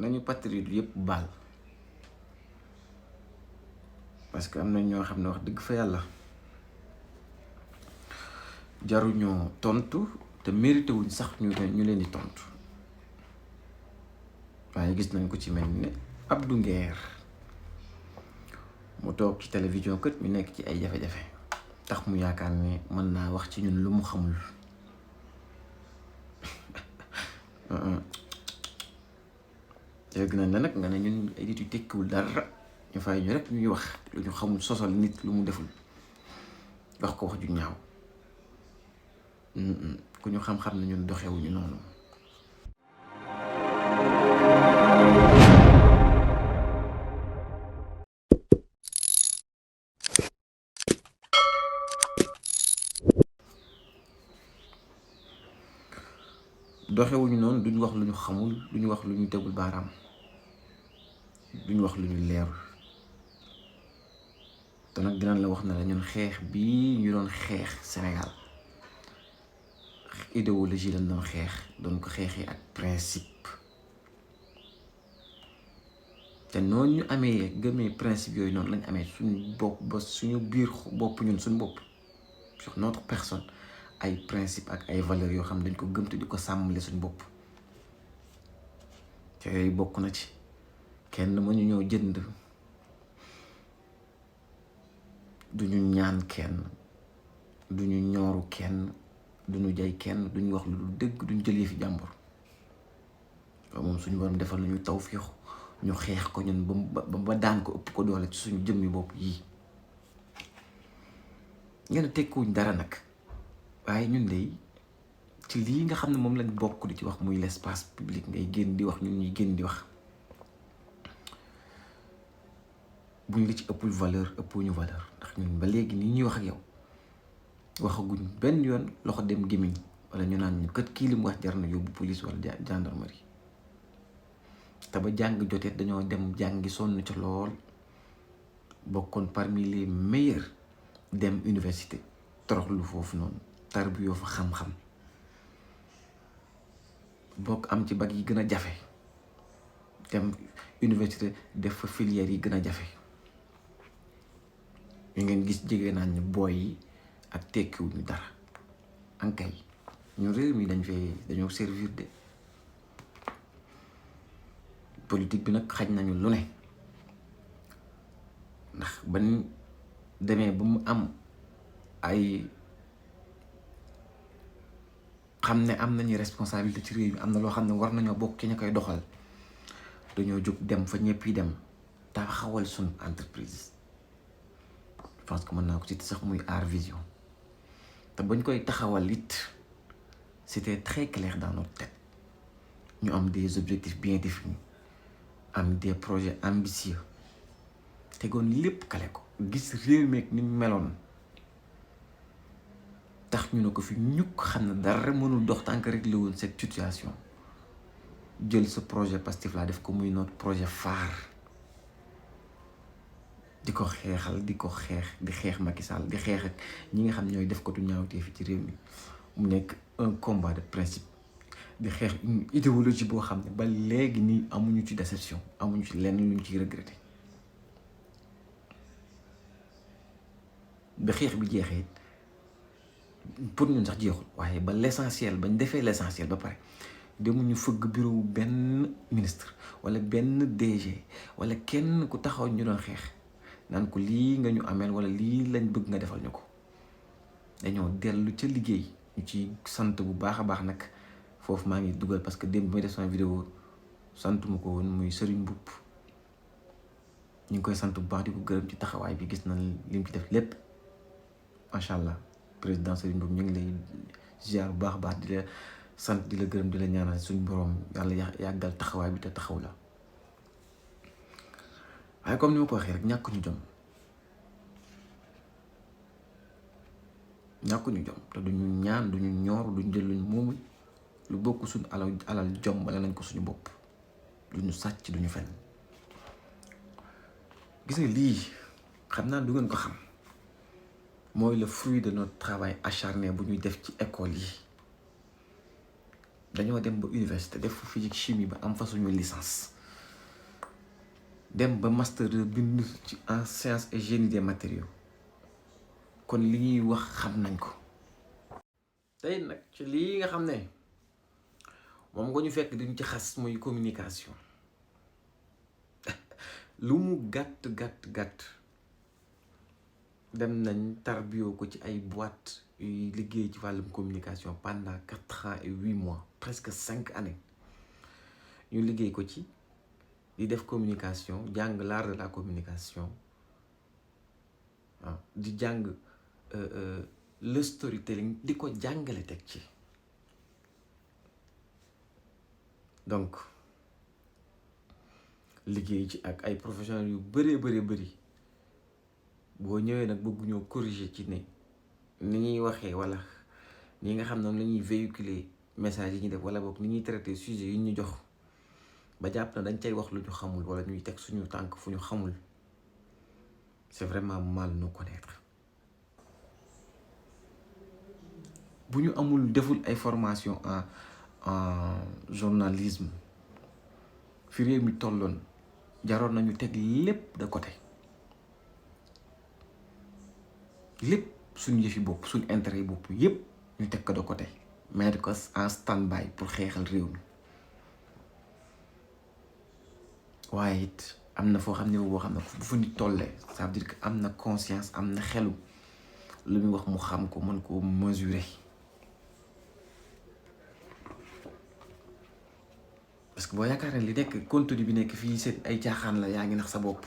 nañu patriote yëpp baal parce que am na ñoo xam ne wax dëgg fa yàlla jaruñoo tontu te mérité wuñ sax ñu leen di tontu waaye gis nañ ko ci mel ne Abdou Nguer mu toog ci télévision kët mi nekk ci ay jafe-jafe tax mu yaakaar ne mën naa wax ci ñun lu mu xamul léegi nañ la nag nga ne ñun ay nit yu tekkiwul dara ñu fay ñu rek ñuy wax lu ñu xamul sosal nit lu mu deful wax ko wax ju ñaaw ku ñu xam-xam ne ñun doxewuñu noonu. doxewuñu noonu duñ wax lu ñu xamul duñ wax lu ñu tegul baaraam duñ wax lu ñu leerul te nag dinañ la wax ne la ñun xeex bii ñu doon xeex Sénégal idéologie lañ doon xeex doon ko xeexee ak principe te noonu ñu amee gëmee principe yooyu noonu lañ amee suñu bopp ba suñu biir bopp ñun suñu bopp sur notre personne ay principe ak ay valeurs yoo xam ne dañ ko gëm te di ko sàmmale suñu bopp te yooyu bokk na ci kenn mënu ñoo jënd duñu ñaan kenn duñu ñooru kenn duñu jay kenn duñu wax lu dul dëgg duñu jëlee fi jàmbur loolu moom suñu borom defal nañu tawfiix ñu xeex ko ñun ba daan ko ëpp ko doole ci suñu jëmmi bopp yii ngeen tekkuwuñ dara nag waaye ñun de ci lii nga xam ne moom lañ bokk di ci wax muy l'espace public ngay génn di wax ñun ñuy génn di wax buñ la ci ëppul valeur ëppuñu valeur ndax ñun ba léegi nii ñuy wax ak yow waxaguñ benn yoon loxo dem gémmiñ wala ñu naan ñu kat kii li mu wax jar na yóbbu police wala gendarmerie te ba jàng jotee dañoo dem jàngi sonn ca lool bokkoon parmi les meilleurs dem université toroxlu foofu noonu tarbiyoo fa xam-xam bokk am ci bac yi gën a jafe dem université def fa filière yi gën a jafe ñu ngeen gis jege naan ñu booy yi ak tekkiwuñu dara ankay ñu réew mi dañoo servir de politique bi nag xaj nañu lu ne ndax ban demee ba mu am ay xam ne am nañu responsabilité ci réew mi am na loo xam ne war nañoo bokk ci ñu koy doxal dañoo jóg dem fa ñëpp yi dem taxawal suñu entreprise je pense que mën naa ko ci sax muy Art Vision te bañ koy taxawal it c'était très clair dans notre tête ñu am des objectifs bien définis am des projets ambitieux tegoon lépp kale ko gis réew mi ak ni mu meloon tax ñu ne ko fi ñukk xam ne dara mënul dox tant que réglé woon cette situation jël ce projet Pastef laa def ko muy notre projet phare di ko xeexal di ko xeex di xeex Macky Sall di xeex ak ñi nga xam ñooy def ko tu ñaawtee fi ci réew mi mu nekk un combat de principe di xeex une idéologie boo xam ne ba léegi nii amuñu ci déception amuñu ci lenn luñ ciy regretté ba xeex bi jeexee pour ñun sax jeexul waaye ba l'essentiel bañ defee l'essentiel ba pare demuñu fëgg bureau benn ministre wala benn DG wala kenn ku taxaw ñu doon xeex naan ko lii nga ñu ameel wala lii lañ bëgg nga defal ñu ko dañoo dellu ca liggéey ñu ci sant bu baax a baax nag foofu maa ngi dugal parce que démb bi may def sama vidéo santuma ko woon muy Serigne Mboup ñu ngi koy sant bu baax di ko gërëm ci taxawaay bi gis nañ li mu ci def lépp macha allah président Serigne Mboup ñu ngi lay ziar bu baax a baax di la sant di la gërëm di la ñaanal suñu borom yàlla yàggal taxawaay bi te taxaw la waaye comme ni ma ko waxee rek ñàkkuñu jom te duñu ñaan duñu ñoor duñu jël luñ moomul lu bokk suñu alal jom bala nañ ko suñu bopp duñu sàcc duñu fen gis nga lii xam naa du ngeen ko xam mooy le fruit de notre travail acharné bu ñuy def ci école yi dañoo dem ba université def physique chimie ba am fa suñu licence dem ba master bind ci en sciences et génie des matériaux kon li ñuy wax xam nañ ko. tey nag ci lii nga xam ne moom nga ñu fekk diñ ci xas muy communication lu mu gàtt dem nañ tarbiyoo ko ci ay boîte yuy liggéey ci wàllum communication pendant 4 ans et 8 mois presque 5 années ñu liggéey ko ci di def communication jàng l'art de la communication waaw di jàng le storytelling di ko jàngale teg ci. donc liggéey ci ak ay professionnels yu bëri boo ñëwee nag bëgg ñoo corriger ci ne ni ñuy waxee wala ñi nga xam ne la ñuy véhiculer message yi ñu def wala boog ni ñuy traiter sujet yi ñu jox ba jàpp na dañ cay wax lu ñu xamul wala ñuy teg suñu tànk fu ñu xamul c'est vraiment mal nous connaître. bu ñu amul deful ay formation en journalisme fi réew mi tolloon jaroon nañu teg lépp de côté lépp suñu yëfi bopp suñu intérêt yi bopp yépp ñu teg ko de côté mettre ko en stand-by pour xeexal réew mi. waaye it am na foo xam ne boo xam ne bu fa nit tollee ça veut dire que am na conscience am na xelu lu muy wax mu xam ko mën koo mesurer. parce que boo yaakaar ne li nekk contenu bi nekk fii seen ay caaxaan la yaa ngi nax sa bopp.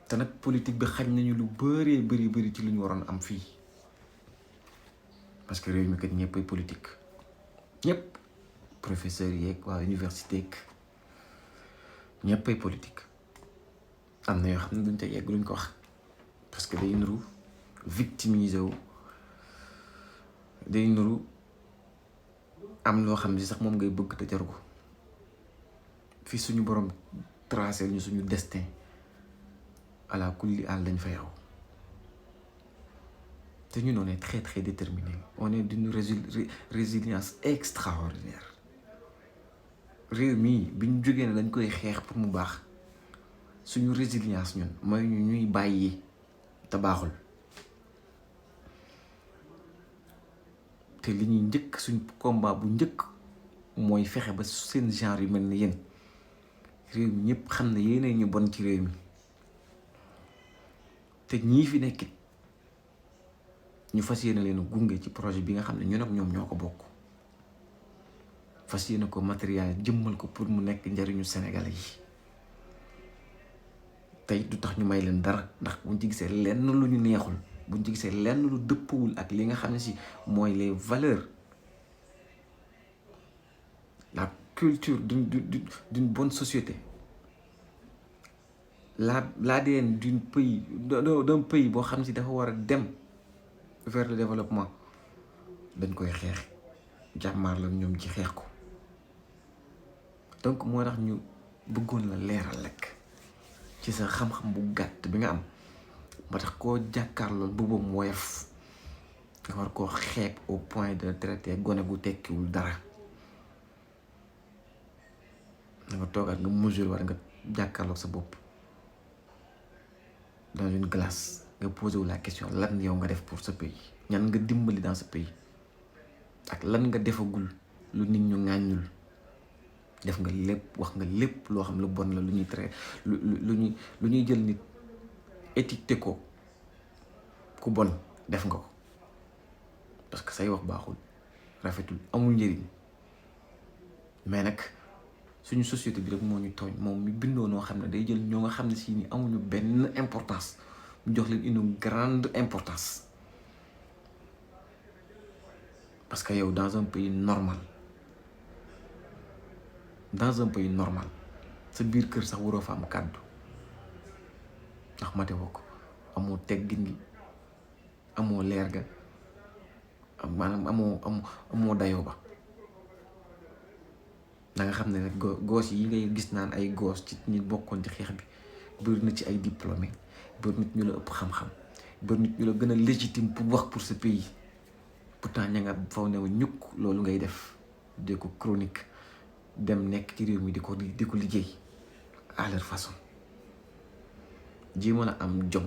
te nag politique bi xañ nañu lu bëri ci lu ñu waroon am fii parce que réew mi kat ñëpp ay politique ñëpp professeurs yeeg waa université yeeg ñëpp ay politique. am na yoo xam ne duñ ca yegg luñ ko wax parce que day nuru victimiser wu day nuru am loo xam ne sax moom ngay bëgg te jaru ko fii suñu borom tracé ñu suñu destin ala kulli àll lañ fa yow te ñun on est très déterminé on est d'une résilience extraordinaire. réew mii bi ñu jógee ne dañ koy xeex pour mu baax suñu résilience ñun mooy ñu ñuy bàyyi te baaxul te li ñuy njëkk suñ combat bu njëkk mooy fexe ba seen genre yu mel ni yéen réew mi ñëpp xam ne yéenay ñu bon ci réew mi te ñii fi nekkit ñu fas yéene leen gunge ci projet bi nga xam ne ñun ak ñoom ñoo ko bokk fas yéene ko matériel jëmmal ko pour mu nekk njariñu Sénégalais yi tey du tax ñu may leen dara ndax buñ ci gisee lenn lu ñu neexul buñ ci gisee lenn lu dëppawul ak li nga xam ne si mooy les valeurs la culture d'une bonne société l'ADN d'un pays boo xam ne si dafa war a dem vers le développement dañ koy xeex jàmmaar la ñoom ci xeex ko donc moo tax ñu bëggoon la leeral rek ci sa xam-xam bu gàtt bi nga am ba tax koo jàkkaarlool bubam woyof nga war koo xeeb au point de traiter gone gu tekkiwul dara nga toogaat nga mesure war nga jàkkaarloog sa bopp dans une glace nga posé wu la question lan yow nga def pour ce pays ñan nga dimbali dans ce pays ak lan nga defagul lu nit ñu ŋàññul def nga lépp wax nga lépp loo xam lu bon la lu ñuy traité lu ñuy jël nit étiqueté ko ku bon def nga ko parce que say wax baaxul rafetul amul njëriñ mais nag suñu société bi rek moo ñu tooñ moom mi bindoo noo xam ne day jël ñoo nga xam ne si ni amuñu benn importance mu jox leen une grande importance parce que yow dans un pays normal sa biir kër sax waroo fa am kàddu ndax mate woo ko amoo teggin gi amoo leer ga maanaam amoo dayoo ba da nga xam ne nag goos yi ngay gis naan ay goos ci ñi bokkoon ci xeex bi bëri na ci ay diplômé bëri nit ñu la ëpp xam-xam bëri nit ñu la gën a légitime pour wax pour ce pays pourtant ña nga faw ne ñukk loolu ngay def de ko chronique dem nekk ci réew mi di ko liggéey à leur façon ji mën a am jom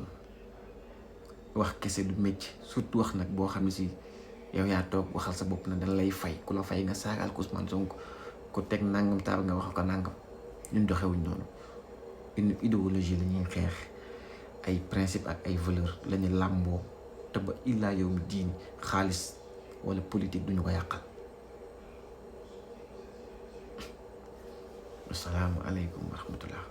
wax kese du métier surtout wax nag boo xam ne si yow yaa toog waxal sa bopp na dañ lay fay ku la fay nga saagal ko Ousmane Sonko ko teg nangam taal nga wax ko nangam ñun doxewuñ noonu une idéologie la ñuy xeex ay principe ak ay valeur la ñu làmboo te ba illaa yow mi diini xaalis wala politique duñu ko yàqal. Assalaamu aleykum wa rahmatullah.